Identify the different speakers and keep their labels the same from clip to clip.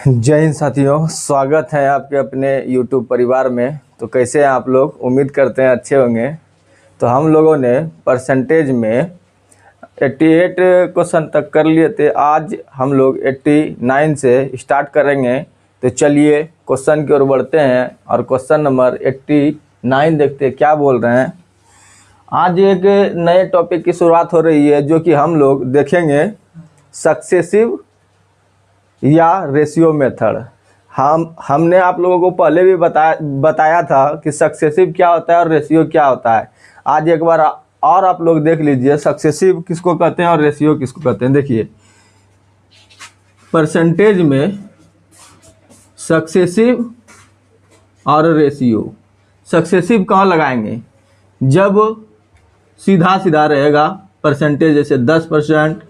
Speaker 1: जय हिंद साथियों, स्वागत है आपके अपने YouTube परिवार में। तो कैसे हैं आप लोग? उम्मीद करते हैं अच्छे होंगे। तो हम लोगों ने परसेंटेज में 88 क्वेश्चन तक कर लिए थे। आज हम लोग 89 से स्टार्ट करेंगे। तो चलिए क्वेश्चन की ओर बढ़ते हैं और क्वेश्चन नंबर 89 देखते हैं क्या बोल रहे हैं। आज एक नए टॉपिक की शुरुआत हो रही है जो कि हम लोग देखेंगे सक्सेसिव या रेशियो मेथड। हमने आप लोगों को पहले भी बताया था कि सक्सेसिव क्या होता है और रेशियो क्या होता है। आज एक बार और आप लोग देख लीजिए सक्सेसिव किसको कहते हैं और रेशियो किसको कहते हैं। देखिए परसेंटेज में सक्सेसिव और रेशियो। सक्सेसिव कहाँ लगाएंगे? जब सीधा सीधा रहेगा परसेंटेज, जैसे 10%,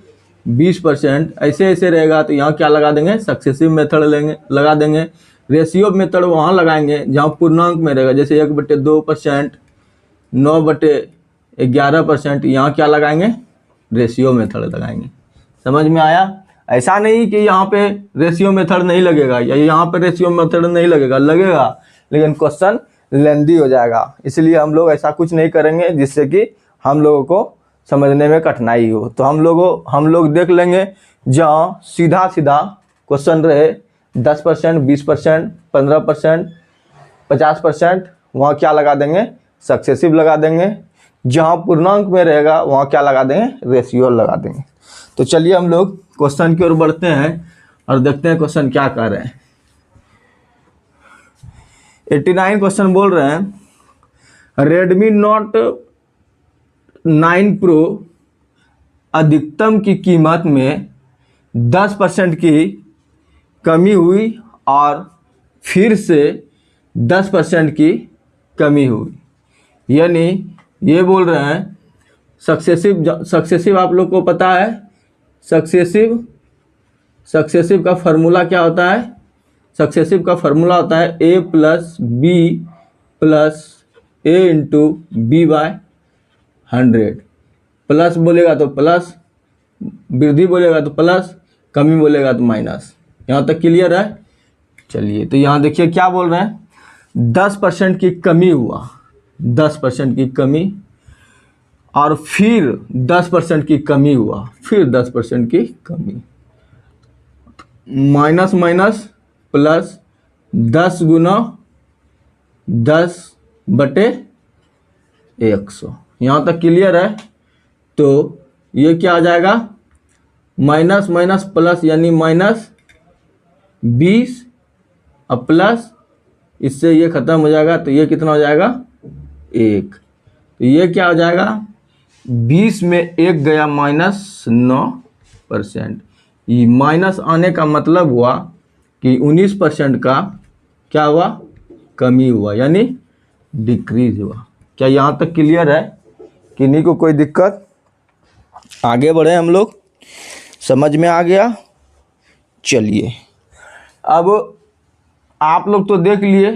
Speaker 1: 20% ऐसे रहेगा तो यहाँ क्या लगा देंगे? सक्सेसिव मेथड लगा देंगे। रेशियो मेथड वहाँ लगाएंगे जहाँ पूर्णांक में रहेगा, जैसे 1/2%, 9/11%। यहाँ क्या लगाएंगे? रेशियो मेथड लगाएंगे। समझ में आया? ऐसा नहीं कि यहाँ पे रेशियो मेथड नहीं लगेगा या यहाँ पे रेशियो मेथड नहीं लगेगा, लेकिन क्वेश्चन लेंदी हो जाएगा। इसलिए हम लोग ऐसा कुछ नहीं करेंगे जिससे कि हम लोगों को समझने में कठिनाई हो। तो हम लोग देख लेंगे जहाँ सीधा सीधा क्वेश्चन रहे 10%, 20%, 15%, 50%, वहाँ क्या लगा देंगे? सक्सेसिव लगा देंगे। जहाँ पूर्णांक में रहेगा वहाँ क्या लगा देंगे? रेशियो लगा देंगे। तो चलिए हम लोग क्वेश्चन की ओर बढ़ते हैं और देखते हैं क्वेश्चन क्या कर रहे हैं। 89 क्वेश्चन बोल रहे हैं रेडमी नोट 9 प्रो अधिकतम की कीमत में 10% की कमी हुई और फिर से 10% की कमी हुई। यानी ये बोल रहे हैं सक्सेसिव आप लोग को पता है। सक्सेसिव का फॉर्मूला क्या होता है? सक्सेसिव का फॉर्मूला होता है a + b + a × b/100। Plus बोलेगा तो प्लस, वृद्धि बोलेगा तो प्लस, कमी बोलेगा तो माइनस। यहाँ तक क्लियर है? चलिए तो यहाँ देखिए क्या बोल रहे हैं, 10% की कमी हुआ, 10% की कमी, और फिर 10% की कमी हुआ, फिर 10% की कमी। Minus minus plus 10 × 10/100। यहाँ तक क्लियर है? तो ये क्या आ जाएगा? माइनस माइनस प्लस यानी -20 और प्लस, इससे ये खत्म हो जाएगा तो ये कितना हो जाएगा? 1। तो ये क्या हो जाएगा? 20 में 1 गया -9%। ये माइनस आने का मतलब हुआ कि 19% का क्या हुआ? कमी हुआ, यानी डिक्रीज हुआ। क्या यहाँ तक क्लियर है? किन्हीं को कोई दिक्कत? आगे बढ़े हम लोग, समझ में आ गया? चलिए अब आप लोग तो देख लिए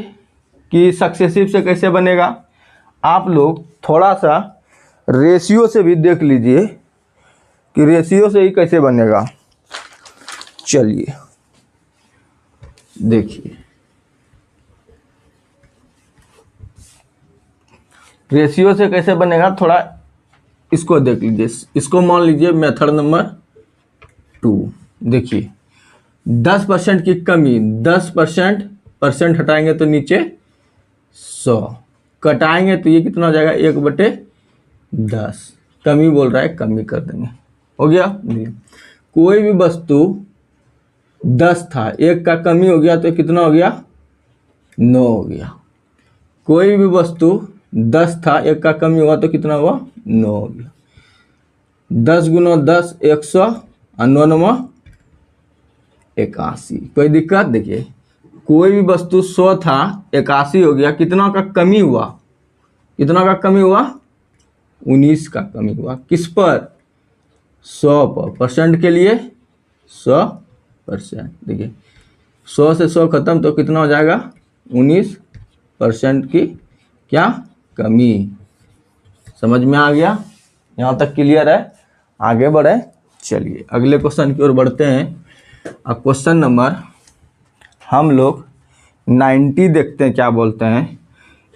Speaker 1: कि सक्सेसिव से कैसे बनेगा। आप लोग थोड़ा सा रेशियो से भी देख लीजिए कि रेशियो से ही कैसे बनेगा। चलिए देखिए रेशियो से कैसे बनेगा, थोड़ा इसको देख लीजिए। इसको मान लीजिए मेथड नंबर 2। देखिए 10% की कमी, 10% हटाएंगे तो नीचे 100, कटाएंगे तो ये कितना हो जाएगा? 1/10। कमी बोल रहा है, कमी कर देंगे, हो गया। कोई भी वस्तु 10 था, 1 का कमी हो गया तो कितना हो गया? 9 हो गया। कोई भी वस्तु 10 था, 1 का कमी हुआ तो कितना हुआ? 9 हो गया। 10 × 10 100 और 9 81। कोई दिक्कत? देखिए कोई भी वस्तु 100 था, 81 हो गया, कितना का कमी हुआ? कितना का कमी हुआ? 19 का कमी हुआ। किस पर? 100 पर। परसेंट के लिए 100%। देखिए 100 से 100 खत्म तो कितना हो जाएगा? 19% की क्या? कमी। समझ में आ गया? यहाँ तक क्लियर है? आगे बढ़े। चलिए अगले क्वेश्चन की ओर बढ़ते हैं। अब क्वेश्चन नंबर हम लोग 90 देखते हैं क्या बोलते हैं।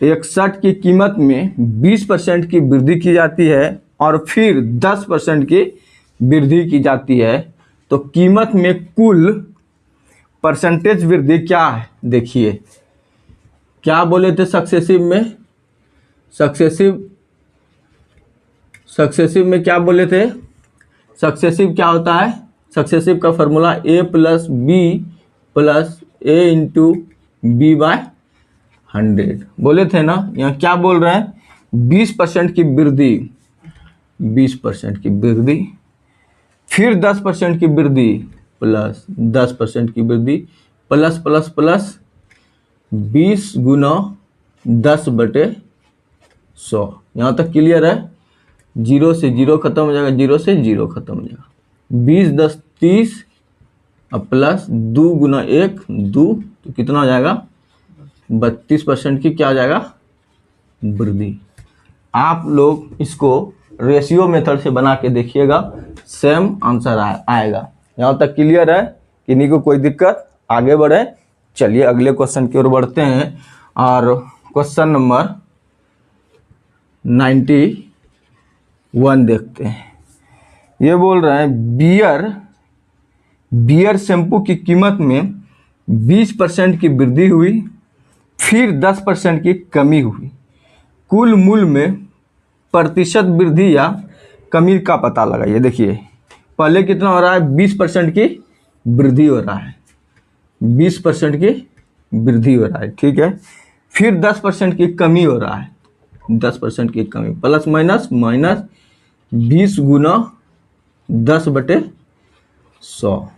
Speaker 1: 61 की कीमत में 20% की वृद्धि की जाती है और फिर 10% की वृद्धि की जाती है, तो कीमत में कुल परसेंटेज वृद्धि क्या है? देखिए क्या बोले थे सक्सेसिव में, सक्सेसिव में क्या बोले थे? सक्सेसिव क्या होता है? सक्सेसिव का formula a plus B plus A into B by 100 बोले थे ना। यहाँ क्या बोल रहे हैं? 20% की वृद्धि, 20% की वृद्धि, फिर 10% की वृद्धि प्लस 10% की वृद्धि प्लस प्लस प्लस 20 गुना 10/100। यहाँ तक क्लियर है? 0 से 0 खत्म हो जाएगा, 0 से 0 खत्म हो जाएगा। 20 10 30 और प्लस 2 गुना 1 2, तो कितना हो जाएगा? 32% की क्या हो जाएगा? वृद्धि। आप लोग इसको रेशियो मेथड से बना के देखिएगा, सेम आंसर आएगा। यहाँ तक क्लियर है? किन्हीं को कोई दिक्कत? आगे बढ़े, चलिए अगले क्वेश्चन की ओर बढ़ते हैं और क्वेश्चन नंबर 91 देखते हैं। ये बोल रहे हैं बियर शैम्पू की कीमत में 20% की वृद्धि हुई, फिर 10% की कमी हुई। कुल मूल्य में प्रतिशत वृद्धि या कमी का पता लगाइए। देखिए पहले कितना हो रहा है? 20% की वृद्धि हो रहा है, 20% की वृद्धि हो रहा है, ठीक है। फिर 10% की कमी हो रहा है, 10% की कमी, प्लस माइनस माइनस 20 गुना 10/100।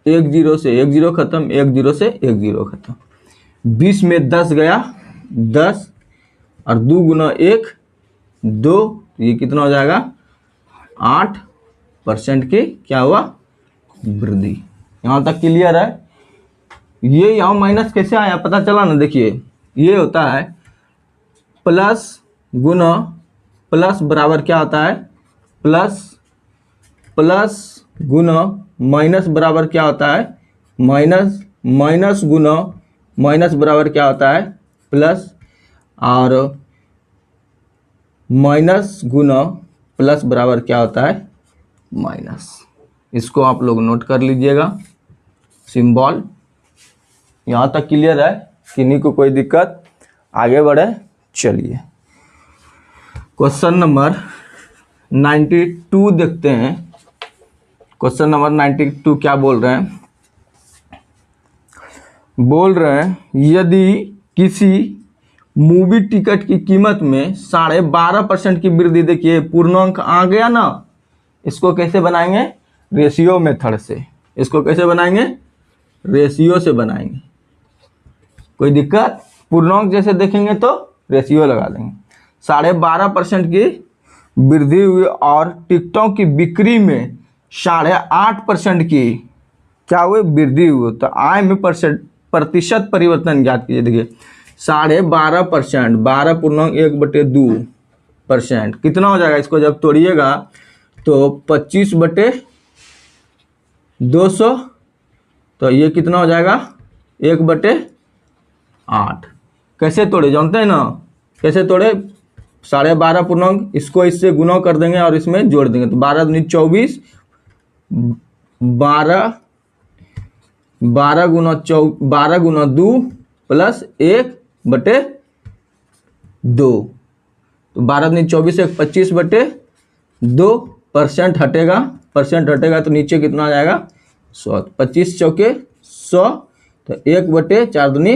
Speaker 1: 1 0 से 1 0 खत्म, 1 0 से 1 0 खत्म। 20 में 10 गया, 10 और 2 गुना 1 2, ये कितना हो जाएगा? 8% की क्या हुआ? वृद्धि। यहाँ तक क्लियर है? ये यहाँ माइनस कैसे आया पता चला ना? देखिए ये होता है प्लस गुना प्लस बराबर क्या होता है? प्लस गुना माइनस बराबर क्या होता है? माइनस, माइनस गुना माइनस बराबर क्या होता है? प्लस, और माइनस गुना प्लस बराबर क्या होता है? माइनस। इसको आप लोग नोट कर लीजिएगा, सिंबल। यहाँ तक क्लियर है? किन्हीं को कोई दिक्कत? आगे बढ़े, चलिए क्वेश्चन नंबर 92 देखते हैं। क्वेश्चन नंबर 92 क्या बोल रहे हैं? बोल रहे हैं यदि किसी मूवी टिकट की कीमत में 12.5% की वृद्धि, देखिए पूर्णांक आ गया ना, इसको कैसे बनाएंगे? रेशियो मेथड से। इसको कैसे बनाएंगे? रेशियो से बनाएंगे। कोई दिक्कत? पूर्णांक जैसे देखेंगे तो रेशियो लगा देंगे। 12.5% की वृद्धि हुई और टिकटों की बिक्री में 8.5% की क्या हुई? वृद्धि हुई। तो आय में प्रतिशत परिवर्तन ज्ञात कीजिए। देखिए 12.5%, 12.1/2% कितना हो जाएगा? इसको जब तोड़िएगा तो 25/200, तो ये कितना हो जाएगा? 1/8। कैसे तोड़े जानते हैं ना? कैसे तोड़े? 12.5 पूर्णांक, इसको इससे गुना कर देंगे और इसमें जोड़ देंगे, तो 12 दूनी 24, 12 गुना 2 प्लस 1/2, तो 12 दूनी 24, 25/2%। परसेंट हटेगा तो नीचे कितना आ जाएगा? 100। 25 चौके 100, तो 1/4 दूनी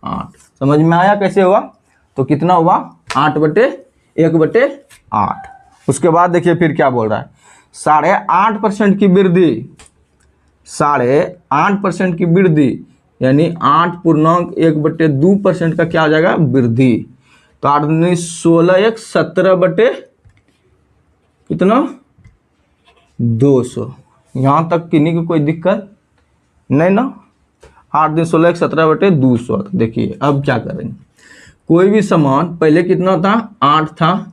Speaker 1: 8। समझ में आया कैसे हुआ? तो कितना हुआ? 8/1/8। उसके बाद देखिए फिर क्या बोल रहा है? 8.5% की वृद्धि, 8.5% की वृद्धि यानी 8.1/2% का क्या हो जाएगा? वृद्धि। तो 8 दूनी 16, 1 17 कितना? 200। यहाँ तक किन्हीं की कोई दिक्कत नहीं ना? 8 दूनी 16, 1 17/200। देखिए अब क्या करेंगे? कोई भी सामान पहले कितना था? 8 था,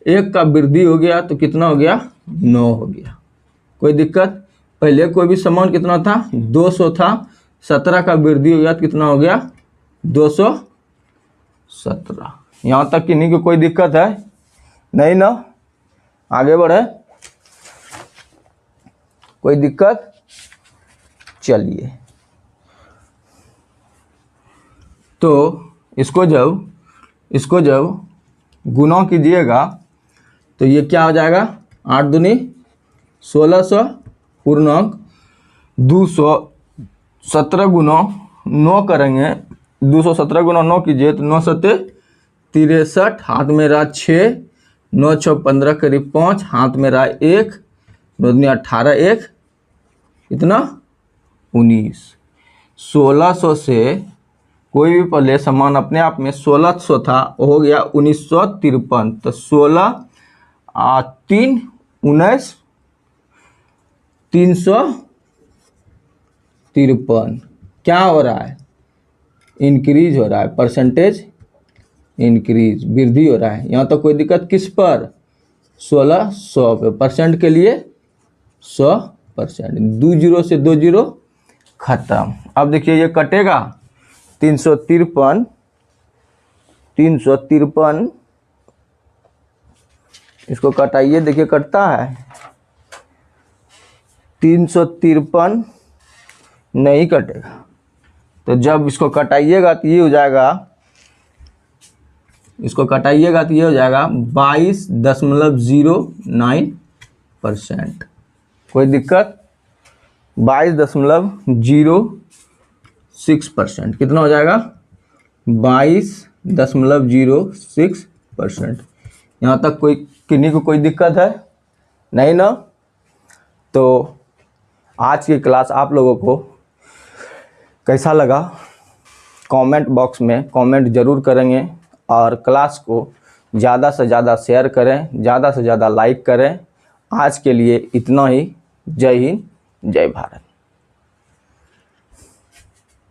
Speaker 1: 1 का वृद्धि हो गया तो कितना हो गया? 9 हो गया। कोई दिक्कत? पहले कोई भी सामान कितना था? 200 था, 17 का वृद्धि हो गया तो कितना हो गया 217। यहाँ तक किन्हीं को कोई दिक्कत है नहीं ना? आगे बढ़े, कोई दिक्कत? चलिए, तो इसको जब गुना कीजिएगा तो ये क्या हो जाएगा, 8 दूनी 1600 पूर्णांक 217 गुना 9 करेंगे, 217 गुना 9 कीजिए तो 9 सत्ते 63, हाथ में रहा 6, 9 6 15 करीब 5, हाथ में रहा 1, 9 दूनी 18, 1 इतना 19। 1600 से कोई भी पहले समान अपने आप में 1600 था, हो गया 1953। तो 16 3 19 353 क्या हो रहा है, इंक्रीज हो रहा है, परसेंटेज इंक्रीज, वृद्धि हो रहा है। यहाँ तो कोई दिक्कत किस पर, 1600 पे, परसेंट के लिए 100%, 2 जीरो से 2 जीरो खत्म। अब देखिए ये कटेगा 353 इसको कटाइए, देखिए कटता है 353 नहीं कटेगा। तो जब इसको कटाइएगा तो ये हो जाएगा, इसको कटाइएगा तो ये हो जाएगा 22.09%। कोई दिक्कत? 22.06%, कितना हो जाएगा 22.06%। यहाँ तक कोई किन्हीं को कोई दिक्कत है नहीं ना? तो आज की क्लास आप लोगों को कैसा लगा, कमेंट बॉक्स में कमेंट ज़रूर करेंगे, और क्लास को ज़्यादा से ज़्यादा शेयर करें, ज़्यादा से ज़्यादा लाइक करें। आज के लिए इतना ही। जय हिंद, जय भारत।